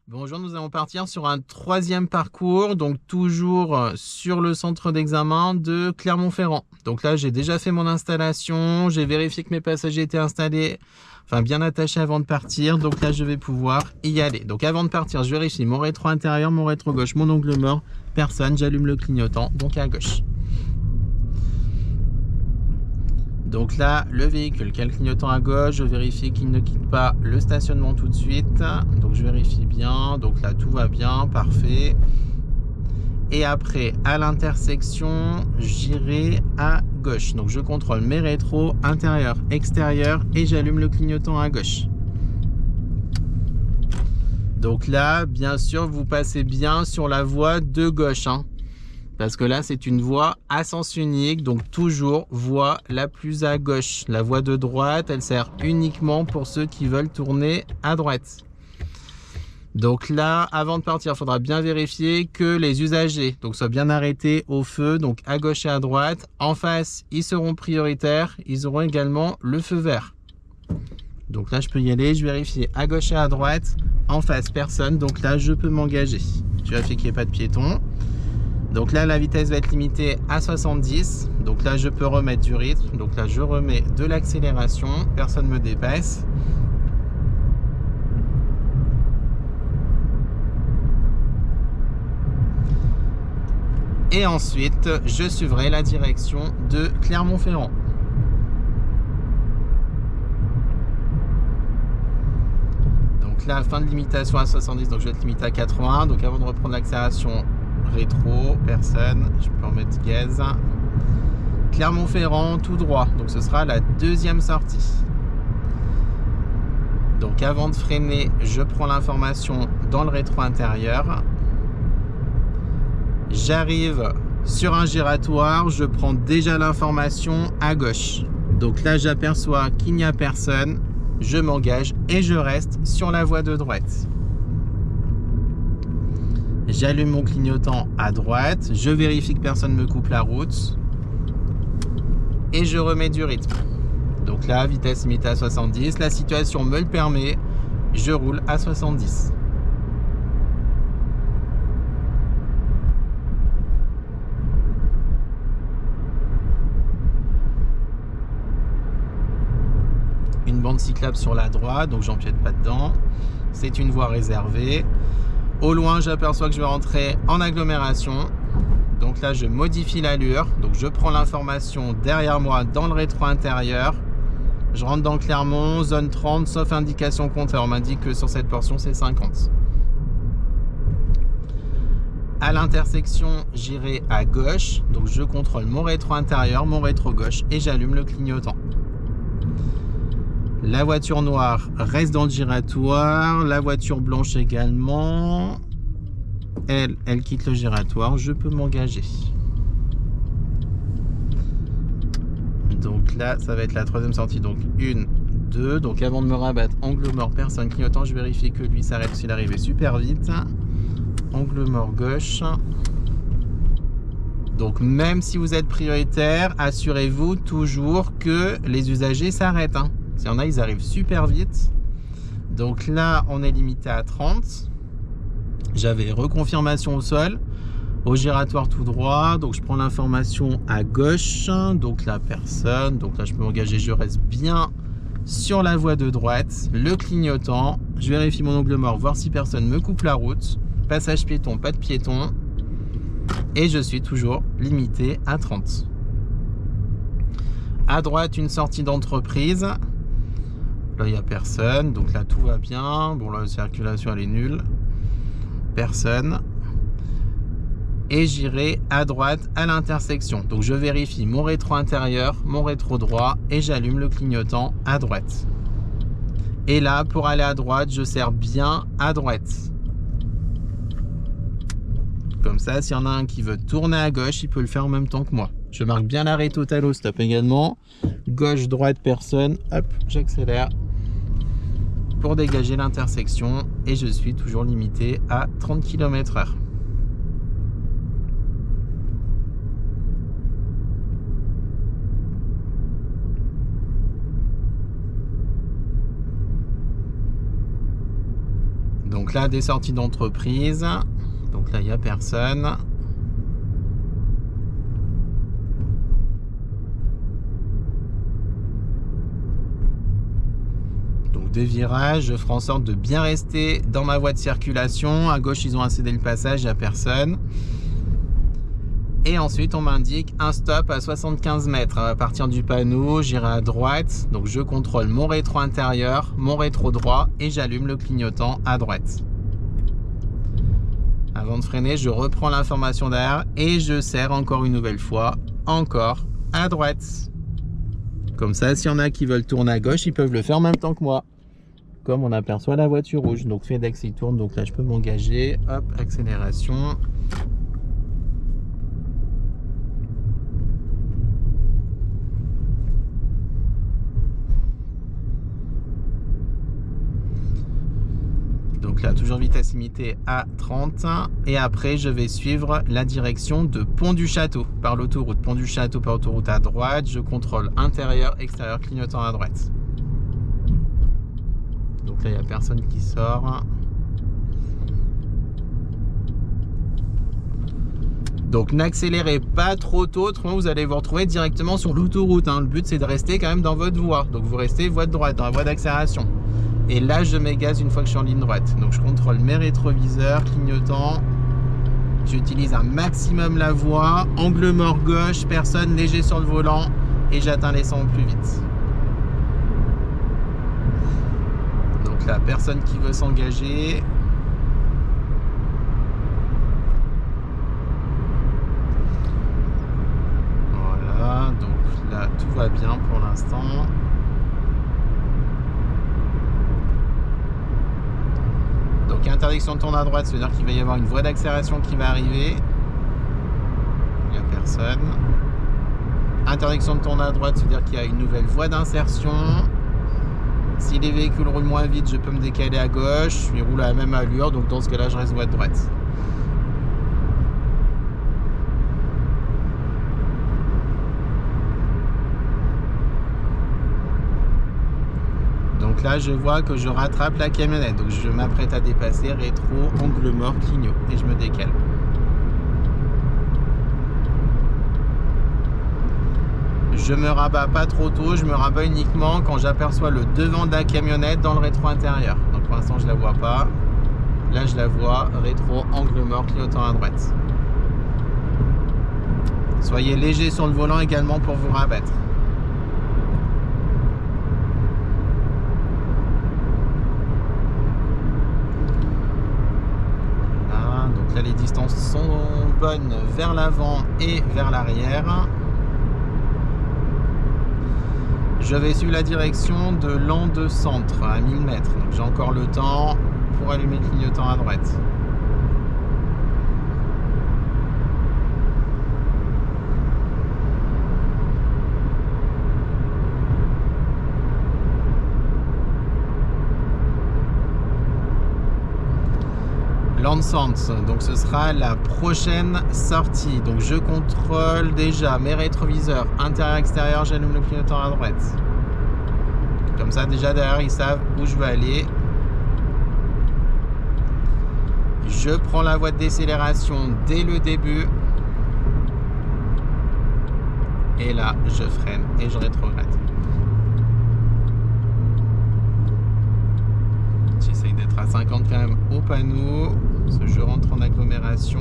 Bonjour, nous allons partir sur un troisième parcours, donc toujours sur le centre d'examen de Clermont-Ferrand. Donc là, j'ai déjà fait mon installation, j'ai vérifié que mes passagers étaient installés, enfin bien attachés avant de partir. Donc là, je vais pouvoir y aller. Donc avant de partir, je vérifie mon rétro intérieur, mon rétro gauche, mon angle mort, personne, j'allume le clignotant, donc à gauche. Donc là, le véhicule qui a le clignotant à gauche, je vérifie qu'il ne quitte pas le stationnement tout de suite. Donc je vérifie bien, donc là tout va bien, parfait. Et après, à l'intersection, j'irai à gauche. Donc je contrôle mes rétros, intérieur, extérieur, et j'allume le clignotant à gauche. Donc là, bien sûr, vous passez bien sur la voie de gauche, hein. Parce que là, c'est une voie à sens unique, donc toujours voie la plus à gauche. La voie de droite, elle sert uniquement pour ceux qui veulent tourner à droite. Donc là, avant de partir, il faudra bien vérifier que les usagers soient bien arrêtés au feu, donc à gauche et à droite. En face, ils seront prioritaires, ils auront également le feu vert. Donc là, je peux y aller, je vérifie à gauche et à droite. En face, personne, donc là, je peux m'engager. Je vérifie qu'il n'y ait pas de piétons. Donc là, la vitesse va être limitée à 70. Donc là, je peux remettre du rythme. Donc là, je remets de l'accélération. Personne ne me dépasse. Et ensuite, je suivrai la direction de Clermont-Ferrand. Donc là, fin de limitation à 70. Donc je vais être limité à 80. Donc avant de reprendre l'accélération, rétro, personne, je peux remettre gaz. Clermont-Ferrand tout droit, donc ce sera la deuxième sortie. Donc avant de freiner, je prends l'information dans le rétro intérieur. J'arrive sur un giratoire, je prends déjà l'information à gauche. Donc là, j'aperçois qu'il n'y a personne, je m'engage et je reste sur la voie de droite. J'allume mon clignotant à droite, je vérifie que personne ne me coupe la route et je remets du rythme. Donc là, vitesse limitée à 70, la situation me le permet, je roule à 70. Une bande cyclable sur la droite, donc j'empiète pas dedans. C'est une voie réservée. Au loin, j'aperçois que je vais rentrer en agglomération. Donc là, je modifie l'allure. Donc je prends l'information derrière moi dans le rétro intérieur. Je rentre dans Clermont, zone 30, sauf indication contraire. On m'indique que sur cette portion, c'est 50. À l'intersection, j'irai à gauche. Donc je contrôle mon rétro intérieur, mon rétro gauche et j'allume le clignotant. La voiture noire reste dans le giratoire, la voiture blanche également. Elle quitte le giratoire, je peux m'engager. Donc là, ça va être la troisième sortie, donc 1, 2. Donc avant de me rabattre, angle mort, personne clignotant, je vérifie que lui s'arrête s'il arrivait super vite. Angle mort gauche. Donc même si vous êtes prioritaire, assurez-vous toujours que les usagers s'arrêtent, hein. S'il y en a, ils arrivent super vite. Donc là, on est limité à 30. J'avais reconfirmation au sol, au giratoire tout droit. Donc je prends l'information à gauche. Donc là, personne. Donc là, je peux m'engager. Je reste bien sur la voie de droite. Le clignotant. Je vérifie mon angle mort, voir si personne me coupe la route. Passage piéton, pas de piéton. Et je suis toujours limité à 30. À droite, une sortie d'entreprise. Là, il n'y a personne, donc là, tout va bien. Bon, là, la circulation, elle est nulle. Personne. Et j'irai à droite à l'intersection. Donc, je vérifie mon rétro intérieur, mon rétro droit, et j'allume le clignotant à droite. Et là, pour aller à droite, je serre bien à droite. Comme ça, s'il y en a un qui veut tourner à gauche, il peut le faire en même temps que moi. Je marque bien l'arrêt total au stop également. Gauche, droite, personne. Hop, j'accélère pour dégager l'intersection et je suis toujours limité à 30 km/h. Donc là, des sorties d'entreprise. Donc là, il n'y a personne. Donc des virages, je ferai en sorte de bien rester dans ma voie de circulation. À gauche, ils ont incédé le passage, il n'y a personne. Et ensuite, on m'indique un stop à 75 mètres. À partir du panneau, j'irai à droite. Donc je contrôle mon rétro intérieur, mon rétro droit et j'allume le clignotant à droite. Avant de freiner, je reprends l'information derrière et je serre encore une nouvelle fois, encore à droite. Comme ça, s'il y en a qui veulent tourner à gauche, ils peuvent le faire en même temps que moi. Comme on aperçoit la voiture rouge. Donc FedEx, il tourne. Donc là, je peux m'engager. Hop, accélération. Donc là, toujours vitesse limitée à 30. Et après, je vais suivre la direction de Pont du Château par l'autoroute. Pont du Château par l'autoroute à droite. Je contrôle intérieur, extérieur, clignotant à droite. Donc là, il n'y a personne qui sort. Donc n'accélérez pas trop tôt, autrement vous allez vous retrouver directement sur l'autoroute. Le but, c'est de rester quand même dans votre voie. Donc vous restez voie de droite, dans la voie d'accélération. Et là, je m'égase une fois que je suis en ligne droite. Donc, je contrôle mes rétroviseurs, clignotants. J'utilise un maximum la voie. Angle mort gauche, personne, léger sur le volant. Et j'atteins les 100 au plus vite. Donc là, personne qui veut s'engager. Voilà, donc là, tout va bien pour l'instant. Donc interdiction de tourner à droite, c'est-à-dire qu'il va y avoir une voie d'accélération qui va arriver. Il n'y a personne. Interdiction de tourner à droite, c'est-à-dire qu'il y a une nouvelle voie d'insertion. Si les véhicules roulent moins vite, je peux me décaler à gauche. Ils roulent à la même allure, donc dans ce cas-là, je reste voie de droite. Donc là, je vois que je rattrape la camionnette. Donc je m'apprête à dépasser, rétro, angle mort, clignot. Et je me décale. Je me rabats pas trop tôt. Je me rabats uniquement quand j'aperçois le devant de la camionnette dans le rétro intérieur. Donc pour l'instant, je la vois pas. Là, je la vois. Rétro, angle mort, clignotant à droite. Soyez léger sur le volant également pour vous rabattre. Là, les distances sont bonnes vers l'avant et vers l'arrière. Je vais suivre la direction de l'an de centre à 1000 mètres. Donc j'ai encore le temps pour allumer le clignotant à droite. Landsens, donc ce sera la prochaine sortie. Donc je contrôle déjà mes rétroviseurs intérieur-extérieur, j'allume le clignotant à droite. Comme ça déjà derrière ils savent où je veux aller. Je prends la voie de décélération dès le début. Et là je freine et je rétrograde. J'essaye d'être à 50 quand même au panneau. Parce que je rentre en agglomération.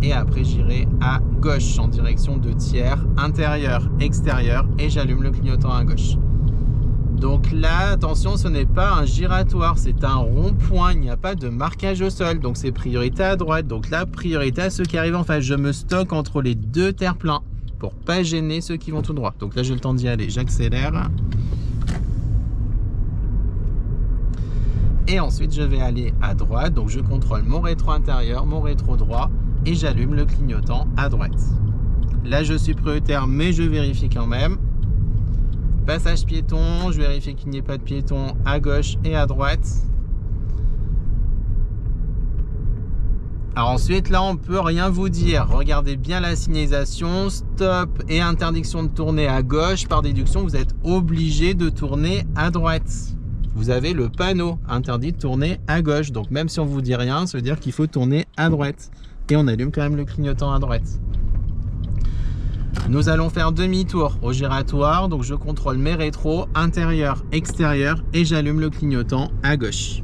Et après j'irai à gauche en direction de tiers, intérieur, extérieur. Et j'allume le clignotant à gauche. Donc là, attention, ce n'est pas un giratoire, c'est un rond-point. Il n'y a pas de marquage au sol. Donc c'est priorité à droite. Donc là, priorité à ceux qui arrivent en face. Je me stocke entre les deux terre-pleins pour pas gêner ceux qui vont tout droit. Donc là, j'ai le temps d'y aller. J'accélère. Et ensuite, je vais aller à droite. Donc, je contrôle mon rétro intérieur, mon rétro droit. Et j'allume le clignotant à droite. Là, je suis prioritaire, mais je vérifie quand même. Passage piéton. Je vérifie qu'il n'y ait pas de piéton à gauche et à droite. Alors ensuite, là, on ne peut rien vous dire. Regardez bien la signalisation. Stop et interdiction de tourner à gauche. Par déduction, vous êtes obligé de tourner à droite. vous avez le panneau interdit de tourner à gauche. Donc même si on vous dit rien, ça veut dire qu'il faut tourner à droite. Et on allume quand même le clignotant à droite. Nous allons faire demi-tour au giratoire. Donc je contrôle mes rétros, intérieur, extérieur, et j'allume le clignotant à gauche.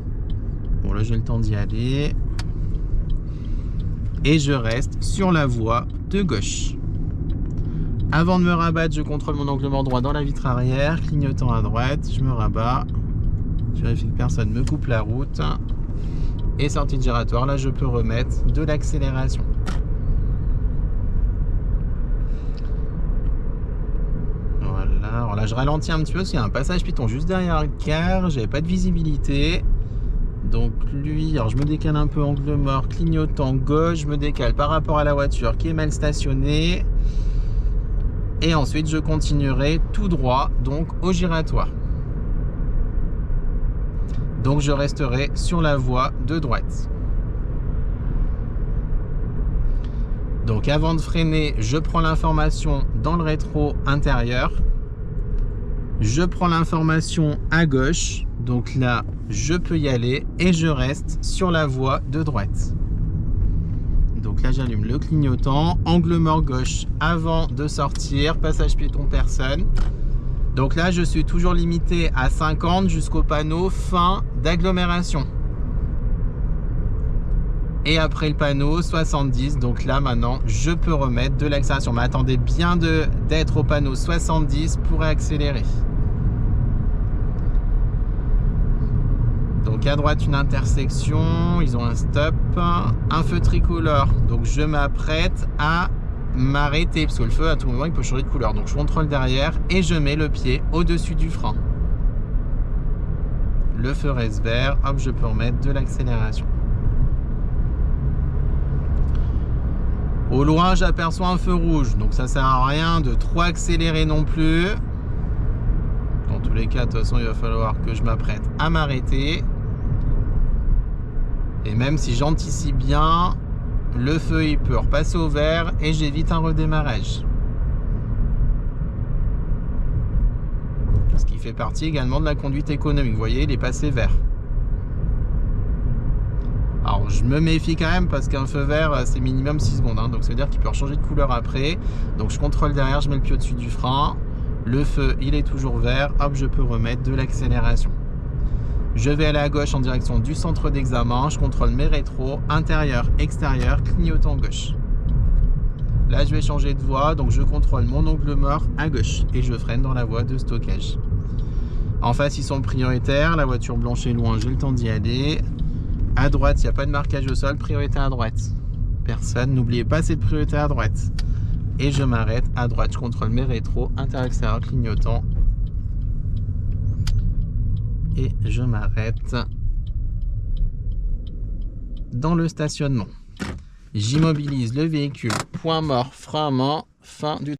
Bon, là j'ai le temps d'y aller. Et je reste sur la voie de gauche. Avant de me rabattre, je contrôle mon angle mort droit dans la vitre arrière, clignotant à droite, je me rabats, je vérifie que personne ne me coupe la route, et sortie de giratoire, là je peux remettre de l'accélération. Voilà, alors là je ralentis un petit peu parce qu'il y a un passage piéton juste derrière le car, j'avais pas de visibilité. Donc lui, alors je me décale un peu angle mort, clignotant gauche, je me décale par rapport à la voiture qui est mal stationnée. Et ensuite, je continuerai tout droit, donc au giratoire. Donc, je resterai sur la voie de droite. Donc, avant de freiner, je prends l'information dans le rétro intérieur. Je prends l'information à gauche. Donc là, je peux y aller et je reste sur la voie de droite. Donc là, j'allume le clignotant, angle mort gauche avant de sortir, passage piéton personne. Donc là, je suis toujours limité à 50 jusqu'au panneau fin d'agglomération. Et après le panneau, 70. Donc là, maintenant, je peux remettre de l'accélération. Mais attendez bien d'être au panneau 70 pour accélérer. Donc à droite, une intersection, ils ont un stop, un feu tricolore. Donc je m'apprête à m'arrêter parce que le feu, à tout moment, il peut changer de couleur. Donc je contrôle derrière et je mets le pied au-dessus du frein. Le feu reste vert, hop, je peux remettre de l'accélération. Au loin, j'aperçois un feu rouge. Donc ça sert à rien de trop accélérer non plus. Dans tous les cas, de toute façon, il va falloir que je m'apprête à m'arrêter. Et même si j'anticipe bien, le feu il peut repasser au vert et j'évite un redémarrage. Ce qui fait partie également de la conduite économique. Vous voyez, il est passé vert. Alors je me méfie quand même parce qu'un feu vert c'est minimum 6 secondes. Hein, donc ça veut dire qu'il peut changer de couleur après. Donc je contrôle derrière, je mets le pied au-dessus du frein. Le feu il est toujours vert. Hop, je peux remettre de l'accélération. Je vais aller à gauche en direction du centre d'examen. Je contrôle mes rétros, intérieur, extérieur, clignotant gauche. Là, je vais changer de voie. Donc, je contrôle mon angle mort à gauche. Et je freine dans la voie de stockage. En face, ils sont prioritaires. La voiture blanche est loin. J'ai le temps d'y aller. À droite, il n'y a pas de marquage au sol. Priorité à droite. Personne. N'oubliez pas, c'est priorité à droite. Et je m'arrête à droite. Je contrôle mes rétros, intérieur, extérieur, clignotant. Et je m'arrête dans le stationnement. J'immobilise le véhicule, point mort, frein à main, fin du